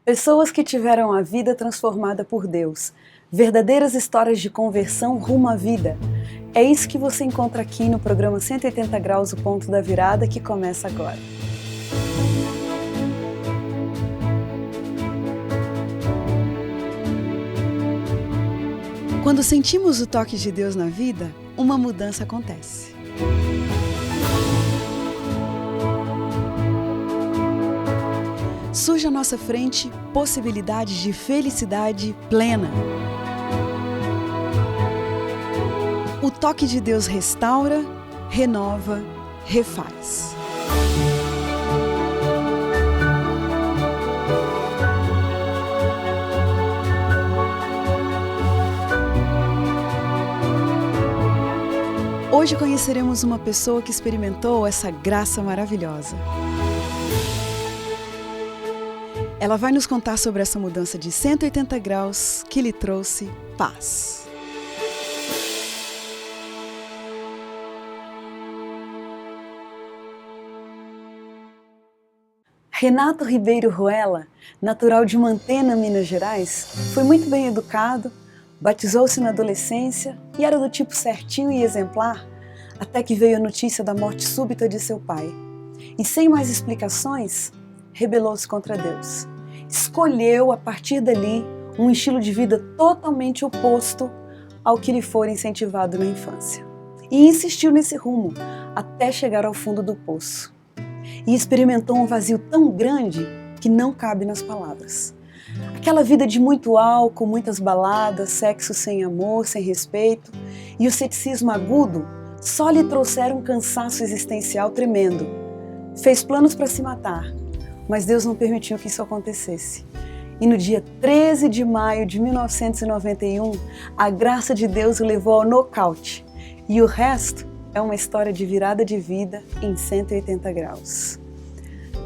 Pessoas que tiveram a vida transformada por Deus. Verdadeiras histórias de conversão rumo à vida. É isso que você encontra aqui no programa 180 Graus, o Ponto da Virada, que começa agora. Quando sentimos o toque de Deus na vida, uma mudança acontece. Surge à nossa frente possibilidades de felicidade plena. O toque de Deus restaura, renova, refaz. Hoje conheceremos uma pessoa que experimentou essa graça maravilhosa. Ela vai nos contar sobre essa mudança de 180 graus que lhe trouxe paz. Renato Ribeiro Ruela, natural de Mantena, Minas Gerais, foi muito bem educado, batizou-se na adolescência e era do tipo certinho e exemplar, até que veio a notícia da morte súbita de seu pai. E sem mais explicações, rebelou-se contra Deus. Escolheu, a partir dali, um estilo de vida totalmente oposto ao que lhe fora incentivado na infância. E insistiu nesse rumo, até chegar ao fundo do poço. E experimentou um vazio tão grande que não cabe nas palavras. Aquela vida de muito álcool, muitas baladas, sexo sem amor, sem respeito, e o ceticismo agudo só lhe trouxeram um cansaço existencial tremendo. Fez planos para se matar, mas Deus não permitiu que isso acontecesse. E no dia 13 de maio de 1991, a graça de Deus o levou ao nocaute. E o resto é uma história de virada de vida em 180 graus.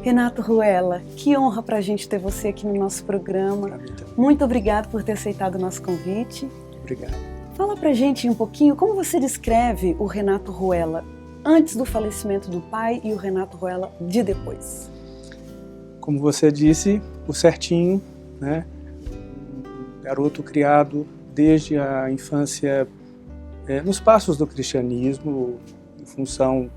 Renato Ruela, que honra para a gente ter você aqui no nosso programa. Muito obrigado por ter aceitado o nosso convite. Obrigado. Fala pra gente um pouquinho como você descreve o Renato Ruela antes do falecimento do pai e o Renato Ruela de depois. Como você disse, o certinho, né? Um garoto criado desde a infância nos passos do cristianismo, em função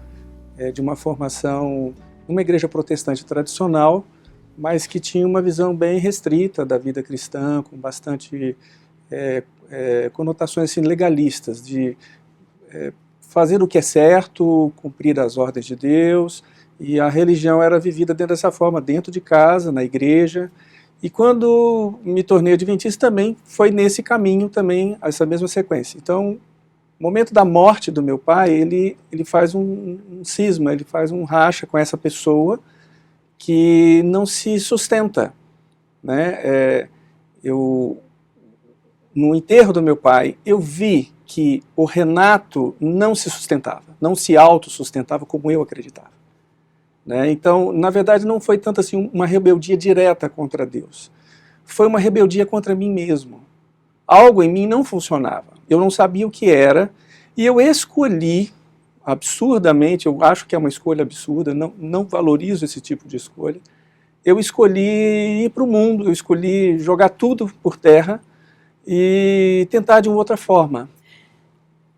de uma formação numa igreja protestante tradicional, mas que tinha uma visão bem restrita da vida cristã, com bastante conotações assim, legalistas, de fazer o que é certo, cumprir as ordens de Deus, e a religião era vivida dessa forma, dentro de casa, na igreja. E quando me tornei adventista também, foi nesse caminho também, essa mesma sequência. Então, no momento da morte do meu pai, ele faz um cisma, ele faz um racha com essa pessoa que não se sustenta, né? No enterro do meu pai, eu vi que o Renato não se sustentava, não se autossustentava como eu acreditava. Né? Então, na verdade, não foi tanto assim uma rebeldia direta contra Deus. Foi uma rebeldia contra mim mesmo. Algo em mim não funcionava. Eu não sabia o que era, e eu escolhi, absurdamente, eu acho que é uma escolha absurda, não valorizo esse tipo de escolha, eu escolhi ir para o mundo, eu escolhi jogar tudo por terra e tentar de uma outra forma.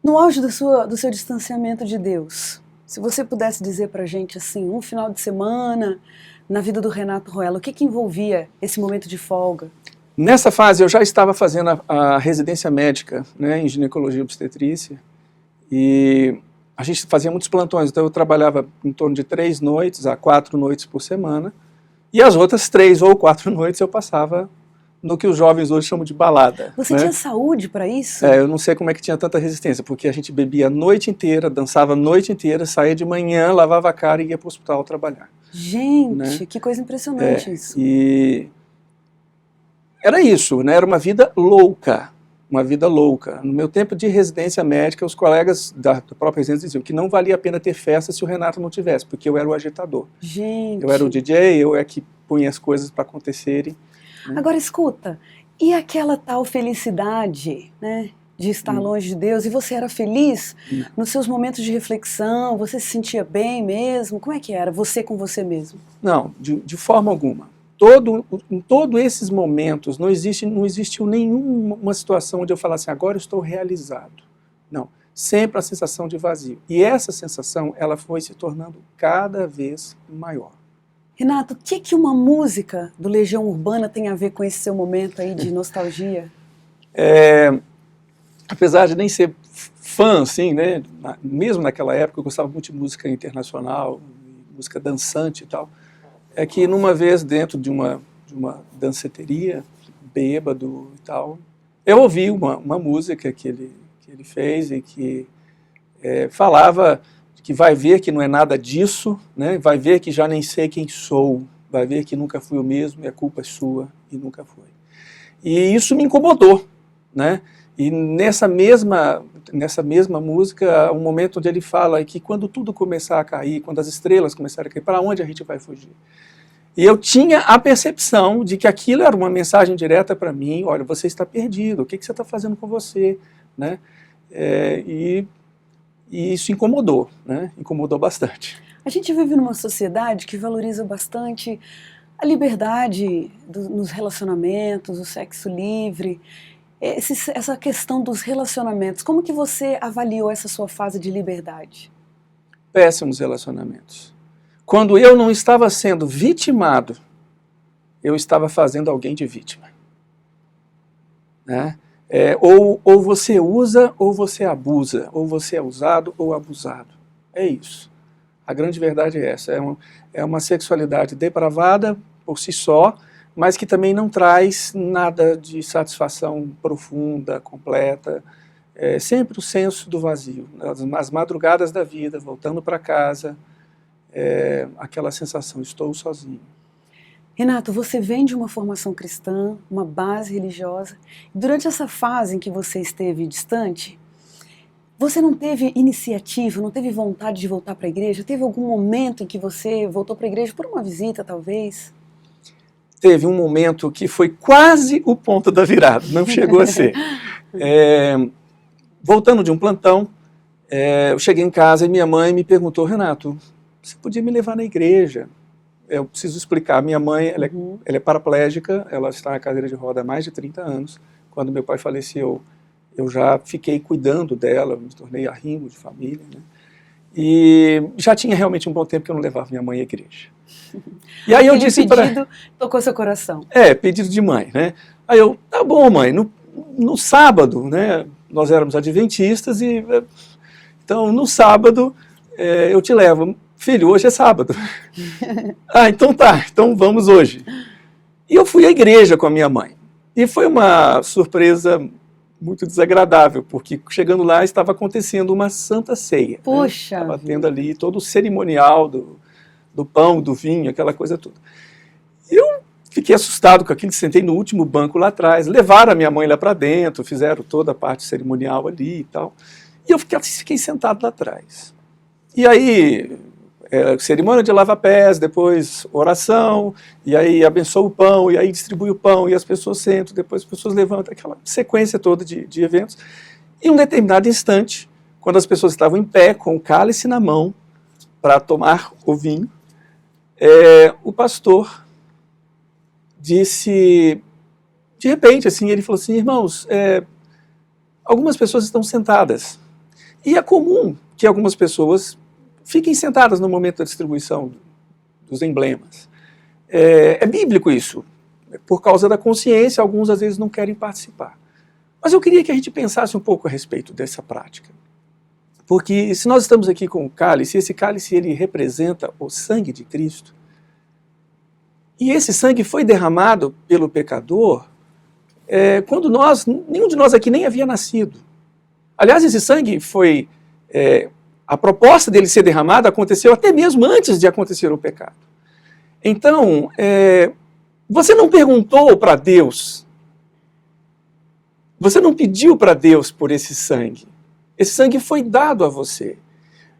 No auge do seu distanciamento de Deus, se você pudesse dizer para a gente assim, um final de semana na vida do Renato Ruela, o que envolvia esse momento de folga? Nessa fase eu já estava fazendo a residência médica, né, em ginecologia e obstetrícia, e a gente fazia muitos plantões, então eu trabalhava em torno de 3 noites a 4 noites por semana, e as outras 3 ou 4 noites eu passava no que os jovens hoje chamam de balada. Você tinha saúde para isso? Eu não sei como é que tinha tanta resistência, porque a gente bebia a noite inteira, dançava a noite inteira, saía de manhã, lavava a cara e ia para o hospital trabalhar. Gente, né? Que coisa impressionante isso. E era isso, né? Era uma vida louca, uma vida louca. No meu tempo de residência médica, os colegas da própria residência diziam que não valia a pena ter festa se o Renato não tivesse, porque eu era o agitador. Gente. Eu era o DJ, eu é que punha as coisas para acontecerem. Agora escuta, e aquela tal felicidade, né, de estar longe de Deus, e você era feliz nos seus momentos de reflexão, você se sentia bem mesmo? Como é que era, você com você mesmo? Não, de forma alguma. em todos esses momentos, não existiu nenhuma situação onde eu falasse, agora eu estou realizado. Não, sempre a sensação de vazio. E essa sensação, ela foi se tornando cada vez maior. Renato, o que uma música do Legião Urbana tem a ver com esse seu momento aí de nostalgia? Apesar de nem ser fã, assim, né, mesmo naquela época eu gostava muito de música internacional, música dançante e tal, é que numa vez dentro de uma danceteria, bêbado e tal, eu ouvi uma música que ele fez e que falava que vai ver que não é nada disso, né, vai ver que já nem sei quem sou, vai ver que nunca fui o mesmo e a culpa é sua e nunca foi. E isso me incomodou, né? E nessa mesma música, um momento onde ele fala que quando tudo começar a cair, quando as estrelas começarem a cair, para onde a gente vai fugir? E eu tinha a percepção de que aquilo era uma mensagem direta para mim, olha, você está perdido, o que você está fazendo com você? Né? E isso incomodou, né? Incomodou bastante. A gente vive numa sociedade que valoriza bastante a liberdade nos relacionamentos, o sexo livre, essa questão dos relacionamentos. Como que você avaliou essa sua fase de liberdade? Péssimos relacionamentos. Quando eu não estava sendo vitimado, eu estava fazendo alguém de vítima. Né? Ou você usa ou você abusa, ou você é usado ou abusado. É isso. A grande verdade é essa. É uma sexualidade depravada por si só, mas que também não traz nada de satisfação profunda, completa. É sempre o senso do vazio. As madrugadas da vida, voltando para casa, aquela sensação, estou sozinho. Renato, você vem de uma formação cristã, uma base religiosa. Durante essa fase em que você esteve distante, você não teve iniciativa, não teve vontade de voltar para a igreja? Teve algum momento em que você voltou para a igreja por uma visita, talvez? Teve um momento que foi quase o ponto da virada, não chegou a ser. Voltando de um plantão, eu cheguei em casa e minha mãe me perguntou, Renato, você podia me levar na igreja? Eu preciso explicar, minha mãe ela é paraplégica, ela está na cadeira de roda há mais de 30 anos. Quando meu pai faleceu, eu já fiquei cuidando dela, me tornei arrimo de família, né? E já tinha realmente um bom tempo que eu não levava minha mãe à igreja. E aí eu disse para... pedido tocou seu coração. Pedido de mãe, né? Aí eu, tá bom, mãe, no sábado, né? Nós éramos adventistas e... Então, no sábado, eu te levo. Filho, hoje é sábado. Então tá, então vamos hoje. E eu fui à igreja com a minha mãe. E foi uma surpresa muito desagradável, porque chegando lá estava acontecendo uma santa ceia. Puxa! Estava tendo ali todo o cerimonial do pão, do vinho, aquela coisa toda. Eu fiquei assustado com aquilo, sentei no último banco lá atrás, levaram a minha mãe lá para dentro, fizeram toda a parte cerimonial ali e tal. E eu fiquei sentado lá atrás. E aí, cerimônia de lava-pés, depois oração, e aí abençoa o pão, e aí distribui o pão, e as pessoas sentam, depois as pessoas levantam, aquela sequência toda de eventos. E em um determinado instante, quando as pessoas estavam em pé, com o cálice na mão, para tomar o vinho, o pastor disse, de repente, assim, ele falou assim, irmãos, algumas pessoas estão sentadas, e é comum que algumas pessoas fiquem sentadas no momento da distribuição dos emblemas. É bíblico isso. Por causa da consciência, alguns às vezes não querem participar. Mas eu queria que a gente pensasse um pouco a respeito dessa prática. Porque se nós estamos aqui com o cálice, esse cálice ele representa o sangue de Cristo, e esse sangue foi derramado pelo pecador quando nenhum de nós aqui nem havia nascido. Aliás, esse sangue foi... a proposta dele ser derramado aconteceu até mesmo antes de acontecer o pecado. Então, você não perguntou para Deus, você não pediu para Deus por esse sangue. Esse sangue foi dado a você.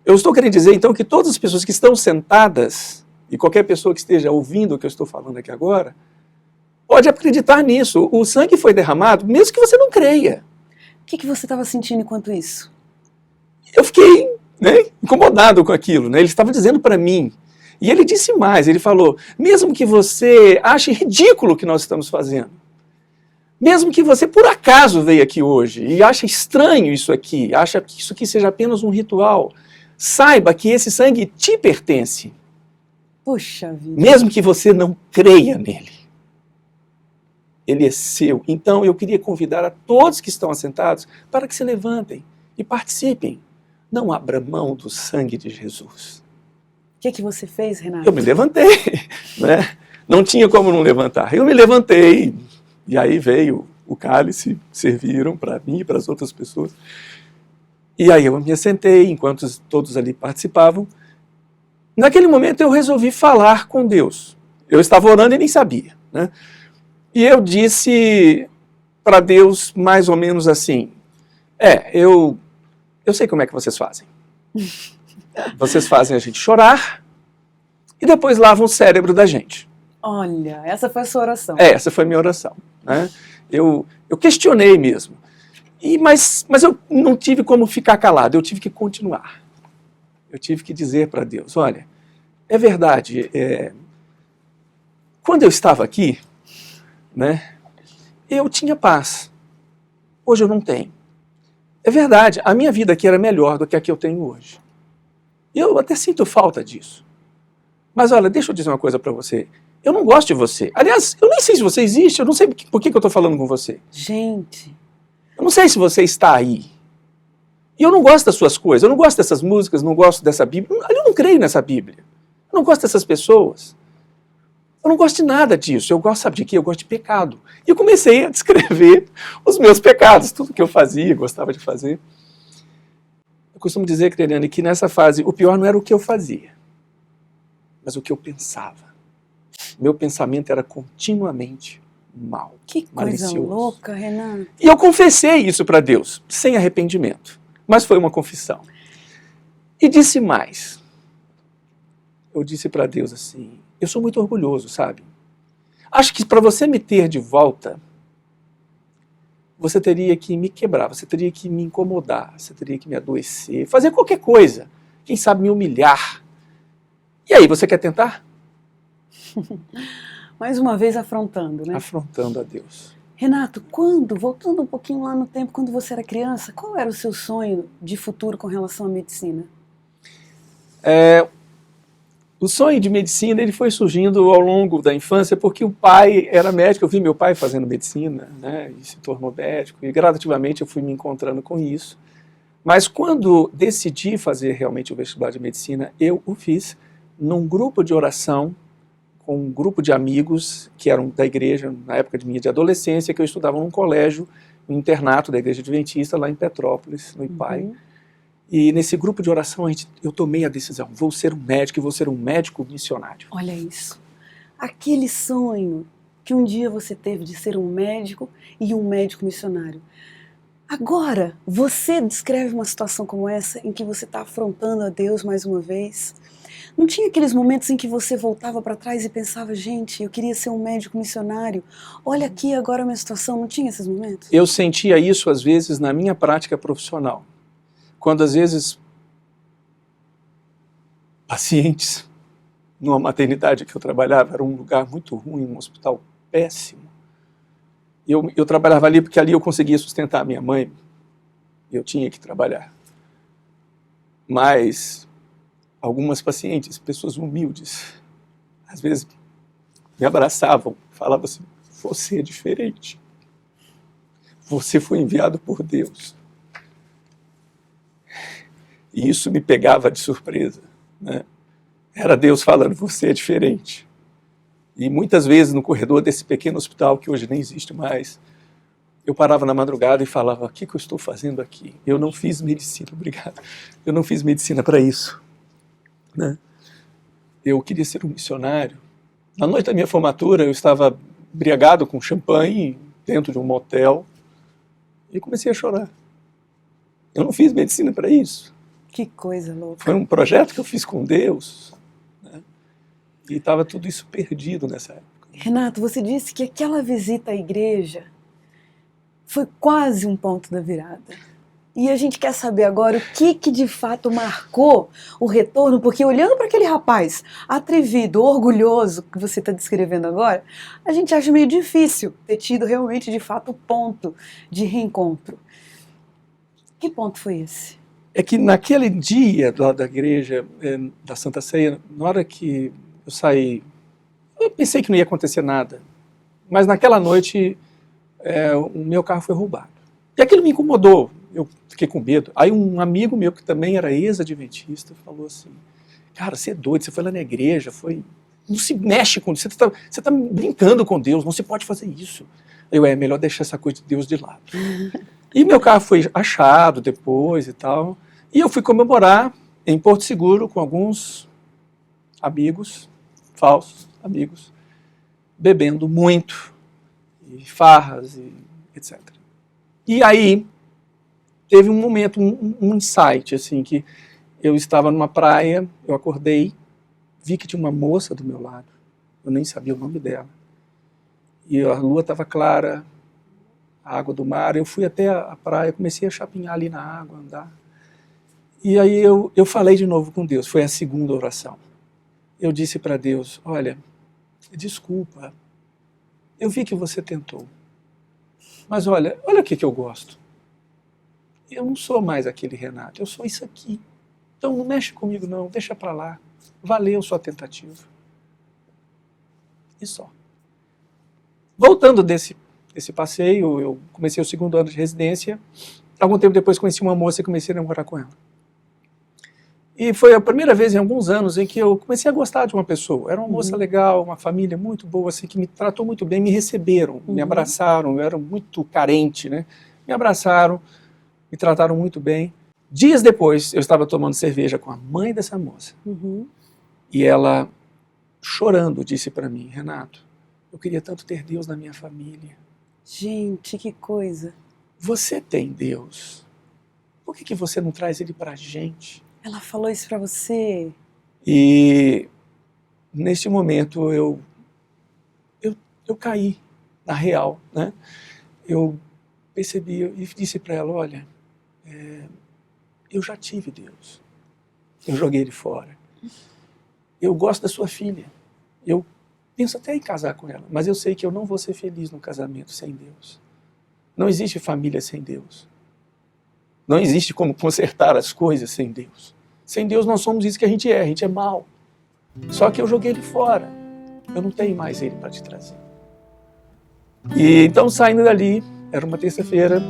Eu estou querendo dizer, então, que todas as pessoas que estão sentadas, e qualquer pessoa que esteja ouvindo o que eu estou falando aqui agora, pode acreditar nisso. O sangue foi derramado, mesmo que você não creia. O que você estava sentindo enquanto isso? Eu fiquei incomodado com aquilo, né? Ele estava dizendo para mim. E ele disse mais, ele falou, mesmo que você ache ridículo o que nós estamos fazendo, mesmo que você por acaso veio aqui hoje e ache estranho isso aqui, acha que isso aqui seja apenas um ritual, saiba que esse sangue te pertence. Puxa vida. Mesmo que você não creia nele. Ele é seu. Então eu queria convidar a todos que estão assentados para que se levantem e participem. Não abra mão do sangue de Jesus. O que você fez, Renato? Eu me levantei, né? Não tinha como não levantar. Eu me levantei, e aí veio o cálice, serviram para mim e para as outras pessoas. E aí eu me assentei, enquanto todos ali participavam. Naquele momento eu resolvi falar com Deus. Eu estava orando e nem sabia, né? E eu disse para Deus mais ou menos assim, eu sei como é que vocês fazem. Vocês fazem a gente chorar e depois lavam o cérebro da gente. Olha, essa foi a sua oração. Essa foi a minha oração, né? Eu questionei mesmo. Mas eu não tive como ficar calado, eu tive que continuar. Eu tive que dizer para Deus, olha, é verdade, quando eu estava aqui, né, eu tinha paz. Hoje eu não tenho. É verdade, a minha vida aqui era melhor do que a que eu tenho hoje. Eu até sinto falta disso. Mas olha, deixa eu dizer uma coisa para você. Eu não gosto de você. Aliás, eu nem sei se você existe, eu não sei por que eu estou falando com você. Gente. Eu não sei se você está aí. E eu não gosto das suas coisas, eu não gosto dessas músicas, não gosto dessa Bíblia. Eu não creio nessa Bíblia. Eu não gosto dessas pessoas. Eu não gosto de nada disso. Eu gosto, sabe de quê? Eu gosto de pecado. E eu comecei a descrever os meus pecados, tudo que eu fazia, gostava de fazer. Eu costumo dizer, Creliane, que nessa fase o pior não era o que eu fazia, mas o que eu pensava. Meu pensamento era continuamente mal. Que coisa malicioso. louca, Renato. E eu confessei isso para Deus, sem arrependimento. Mas foi uma confissão. E disse mais. Eu disse para Deus assim, eu sou muito orgulhoso, sabe? Acho que para você me ter de volta, você teria que me quebrar, você teria que me incomodar, você teria que me adoecer, fazer qualquer coisa. Quem sabe me humilhar. E aí, você quer tentar? Mais uma vez afrontando, né? Afrontando a Deus. Renato, voltando um pouquinho lá no tempo, quando você era criança, qual era o seu sonho de futuro com relação à medicina? O sonho de medicina ele foi surgindo ao longo da infância porque o pai era médico, eu vi meu pai fazendo medicina, né, e se tornou médico, e gradativamente eu fui me encontrando com isso. Mas quando decidi fazer realmente o vestibular de medicina, eu o fiz num grupo de oração, com um grupo de amigos que eram da igreja, na época de adolescência, que eu estudava num colégio, um internato da igreja adventista, lá em Petrópolis, no IPAI. Uhum. E nesse grupo de oração eu tomei a decisão, vou ser um médico e vou ser um médico missionário. Olha isso. Aquele sonho que um dia você teve de ser um médico e um médico missionário. Agora, você descreve uma situação como essa, em que você está afrontando a Deus mais uma vez. Não tinha aqueles momentos em que você voltava para trás e pensava, gente, eu queria ser um médico missionário. Olha aqui agora a minha situação. Não tinha esses momentos? Eu sentia isso às vezes na minha prática profissional. Quando às vezes pacientes numa maternidade que eu trabalhava, era um lugar muito ruim, um hospital péssimo. Eu trabalhava ali porque ali eu conseguia sustentar a minha mãe, eu tinha que trabalhar. Mas algumas pacientes, pessoas humildes, às vezes me abraçavam, falavam assim, você é diferente, você foi enviado por Deus. E isso me pegava de surpresa, né? Era Deus falando, você é diferente. E muitas vezes no corredor desse pequeno hospital, que hoje nem existe mais, eu parava na madrugada e falava, o que eu estou fazendo aqui? Eu não fiz medicina, obrigado. Eu não fiz medicina para isso, né? Eu queria ser um missionário. Na noite da minha formatura, eu estava embriagado com champanhe dentro de um motel e comecei a chorar. Eu não fiz medicina para isso. Que coisa louca. Foi um projeto que eu fiz com Deus, né? E estava tudo isso perdido nessa época. Renato, você disse que aquela visita à igreja foi quase um ponto da virada. E a gente quer saber agora o que de fato marcou o retorno, porque olhando para aquele rapaz atrevido, orgulhoso, que você está descrevendo agora, a gente acha meio difícil ter tido realmente, de fato, o ponto de reencontro. Que ponto foi esse? É que naquele dia lá da igreja, da Santa Ceia, na hora que eu saí, eu pensei que não ia acontecer nada, mas naquela noite o meu carro foi roubado. E aquilo me incomodou, eu fiquei com medo. Aí um amigo meu, que também era ex-adventista, falou assim, cara, você é doido, você foi lá na igreja, não se mexe com Deus, você tá brincando com Deus, não se pode fazer isso. É melhor deixar essa coisa de Deus de lado. E meu carro foi achado depois e tal, e eu fui comemorar em Porto Seguro com alguns amigos, falsos amigos, bebendo muito, e farras, e etc. E aí, teve um momento, um insight, assim, que eu estava numa praia, eu acordei, vi que tinha uma moça do meu lado, eu nem sabia o nome dela, e a lua estava clara, a água do mar, eu fui até a praia, comecei a chapinhar ali na água, andar, e aí eu falei de novo com Deus, foi a segunda oração. Eu disse para Deus, olha, desculpa, eu vi que você tentou, mas olha o que eu gosto. Eu não sou mais aquele Renato, eu sou isso aqui. Então não mexe comigo não, deixa para lá. Valeu sua tentativa. E só. Voltando desse passeio, eu comecei o 2º ano de residência. Algum tempo depois conheci uma moça e comecei a namorar com ela. E foi a primeira vez em alguns anos em que eu comecei a gostar de uma pessoa. Era uma moça legal, uma família muito boa, assim, que me tratou muito bem, me receberam, me abraçaram, eu era muito carente, né? Me abraçaram, me trataram muito bem. Dias depois, eu estava tomando cerveja com a mãe dessa moça. E ela, chorando, disse para mim, Renato, eu queria tanto ter Deus na minha família. Gente, que coisa. Você tem Deus. Por que você não traz Ele para a gente? Ela falou isso para você? E neste momento eu caí na real, né? Eu percebi e disse para ela, olha, eu já tive Deus. Eu joguei ele fora. Eu gosto da sua filha. Eu penso até em casar com ela, mas eu sei que eu não vou ser feliz no casamento sem Deus. Não existe família sem Deus. Não existe como consertar as coisas sem Deus. Sem Deus nós somos isso que a gente é mau. Só que eu joguei ele fora. Eu não tenho mais ele para te trazer. E então saindo dali, era uma terça-feira,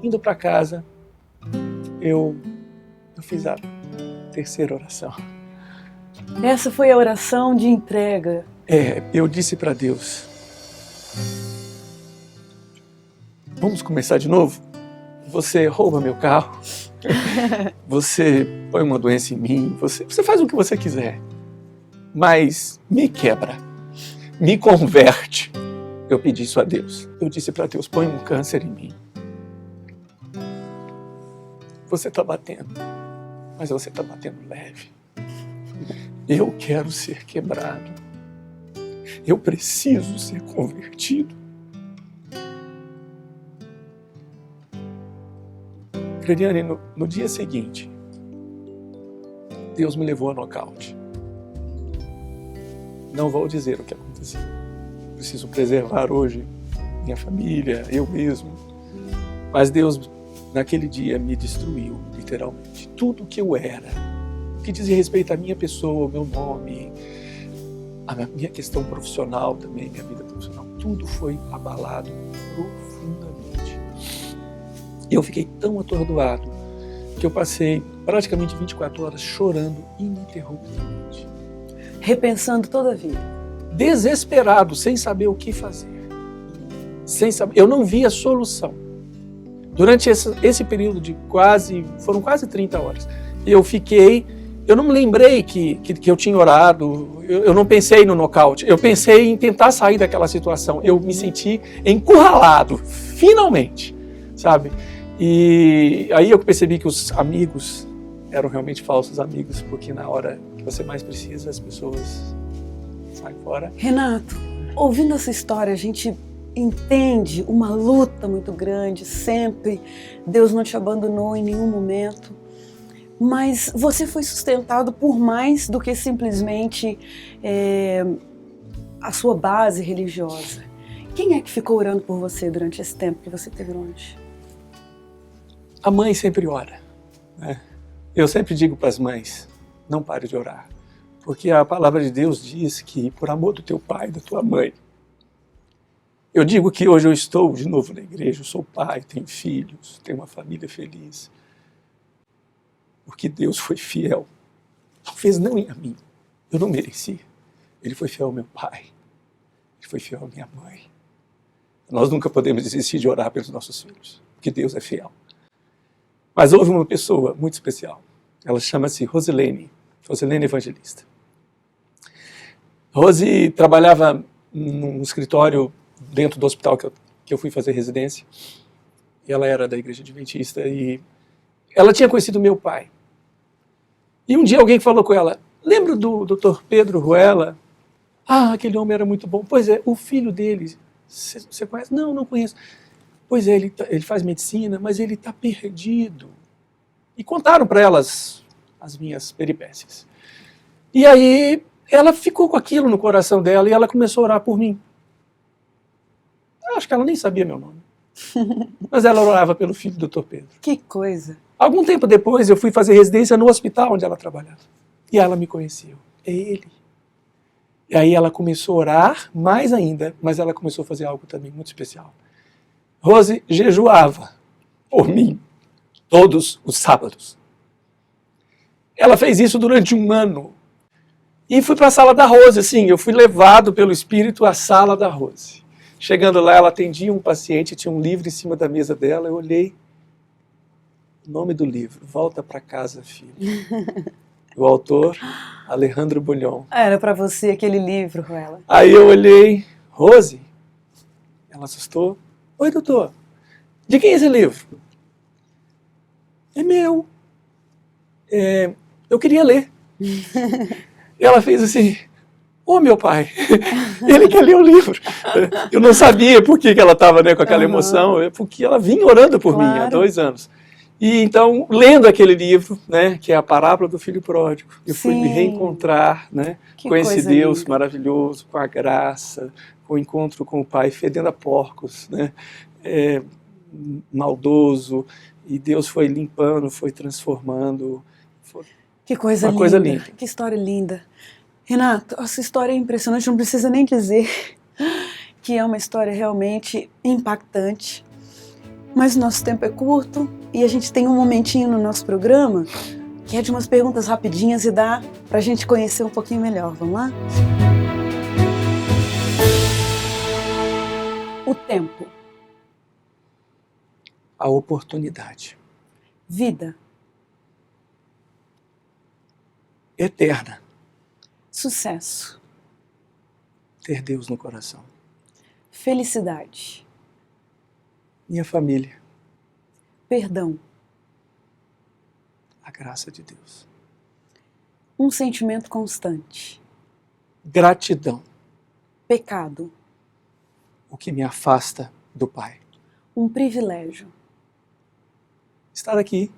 indo para casa, eu fiz a terceira oração. Essa foi a oração de entrega. Eu disse para Deus, vamos começar de novo? Você rouba meu carro, você põe uma doença em mim, você faz o que você quiser, mas me quebra, me converte. Eu pedi isso a Deus. Eu disse para Deus, põe um câncer em mim. Você está batendo, mas você está batendo leve. Eu quero ser quebrado. Eu preciso ser convertido. Crediane, no dia seguinte, Deus me levou a nocaute. Não vou dizer o que aconteceu. Preciso preservar hoje minha família, eu mesmo. Mas Deus, naquele dia, me destruiu, literalmente. Tudo que eu era, que dizia respeito à minha pessoa, ao meu nome, a minha questão profissional também, minha vida profissional, tudo foi abalado profundamente. Eu fiquei tão atordoado que eu passei praticamente 24 horas chorando ininterruptamente. Repensando toda a vida. Desesperado, sem saber o que fazer. Eu não via solução. Durante esse período de foram quase 30 horas, eu não me lembrei que eu tinha orado, eu não pensei no nocaute, eu pensei em tentar sair daquela situação. Eu me senti encurralado, finalmente, sabe? E aí eu percebi que os amigos eram realmente falsos amigos, porque na hora que você mais precisa, as pessoas saem fora. Renato, ouvindo essa história, a gente entende uma luta muito grande, sempre. Deus não te abandonou em nenhum momento. Mas você foi sustentado por mais do que simplesmente a sua base religiosa. Quem é que ficou orando por você durante esse tempo que você esteve longe? A mãe sempre ora, né? Eu sempre digo para as mães, não pare de orar. Porque a palavra de Deus diz que por amor do teu pai e da tua mãe. Eu digo que hoje eu estou de novo na igreja, eu sou pai, tenho filhos, tenho uma família feliz. Porque Deus foi fiel. Talvez não a mim, eu não merecia. Ele foi fiel ao meu pai, ele foi fiel à minha mãe. Nós nunca podemos desistir de orar pelos nossos filhos, porque Deus é fiel. Mas houve uma pessoa muito especial, ela chama-se Rosilene Evangelista. Rose trabalhava num escritório dentro do hospital que eu fui fazer residência, e ela era da Igreja Adventista, e ela tinha conhecido meu pai. E um dia alguém falou com ela, lembra do Dr. Pedro Ruela? Ah, aquele homem era muito bom. Pois é, o filho dele, você conhece? Não, não conheço. Pois é, ele faz medicina, mas ele está perdido. E contaram para elas as minhas peripécias. E aí ela ficou com aquilo no coração dela e ela começou a orar por mim. Eu acho que ela nem sabia meu nome. Mas ela orava pelo filho do Dr. Pedro. Que coisa! Algum tempo depois eu fui fazer residência no hospital onde ela trabalhava. E ela me conheceu. É ele. E aí ela começou a orar mais ainda, mas ela começou a fazer algo também muito especial. Rose jejuava por mim todos os sábados. Ela fez isso durante 1 ano. E fui para a sala da Rose, assim, eu fui levado pelo Espírito à sala da Rose. Chegando lá, ela atendia um paciente, tinha um livro em cima da mesa dela, eu olhei, o nome do livro, Volta para Casa, Filho. O autor, Alejandro Bulhon. Era para você aquele livro, Ruela. Aí eu olhei, Rose, ela assustou. Oi, doutor, de quem é esse livro? É meu. Eu queria ler. E ela fez assim, ô meu pai, ele quer ler o livro. Eu não sabia por que ela estava, né, com aquela emoção, porque ela vinha orando por mim há 2 anos. E então, lendo aquele livro, né, que é a parábola do filho pródigo, eu fui me reencontrar, né, com esse Deus linda, maravilhoso, com a graça, com o encontro com o Pai, fedendo a porcos, né, maldoso, e Deus foi limpando, foi transformando. Que coisa linda. Coisa linda. Que história linda. Renato, essa história é impressionante, não precisa nem dizer que é uma história realmente impactante. Mas o nosso tempo é curto e a gente tem um momentinho no nosso programa que é de umas perguntas rapidinhas e dá pra gente conhecer um pouquinho melhor. Vamos lá? O tempo. A oportunidade. Vida. Eterna. Sucesso. Ter Deus no coração. Felicidade. Minha família. Perdão. A graça de Deus. Um sentimento constante. Gratidão. Pecado. O que me afasta do Pai. Um privilégio. Estar aqui.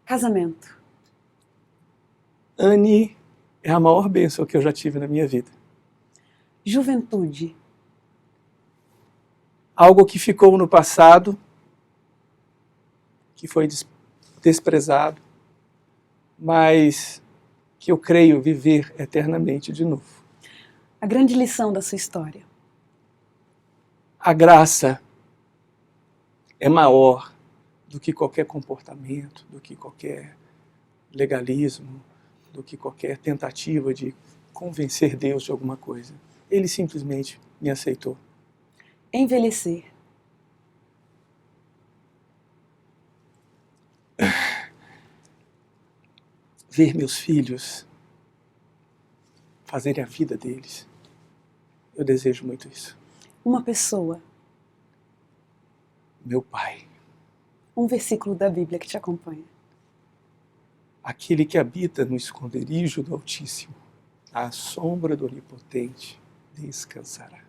Casamento. Anne é a maior bênção que eu já tive na minha vida. Juventude. Algo que ficou no passado, que foi desprezado, mas que eu creio viver eternamente de novo. A grande lição da sua história. A graça é maior do que qualquer comportamento, do que qualquer legalismo, do que qualquer tentativa de convencer Deus de alguma coisa. Ele simplesmente me aceitou. Envelhecer. Ver meus filhos fazerem a vida deles. Eu desejo muito isso. Uma pessoa. Meu pai. Um versículo da Bíblia que te acompanha. Aquele que habita no esconderijo do Altíssimo, à sombra do Onipotente, descansará.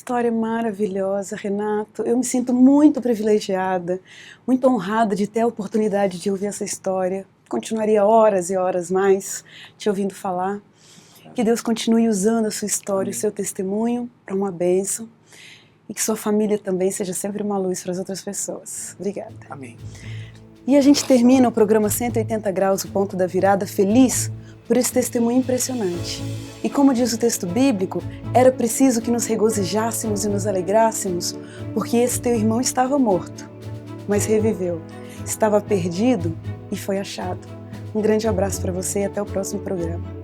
história maravilhosa, Renato. Eu me sinto muito privilegiada, muito honrada de ter a oportunidade de ouvir essa história. Continuaria horas e horas mais te ouvindo falar. Que Deus continue usando a sua história, o seu testemunho para uma bênção. E que sua família também seja sempre uma luz para as outras pessoas. Obrigada. Amém. E a gente termina o programa 180 Graus, o Ponto da Virada, feliz por esse testemunho impressionante. E como diz o texto bíblico, era preciso que nos regozijássemos e nos alegrássemos, porque esse teu irmão estava morto, mas reviveu. Estava perdido e foi achado. Um grande abraço para você e até o próximo programa.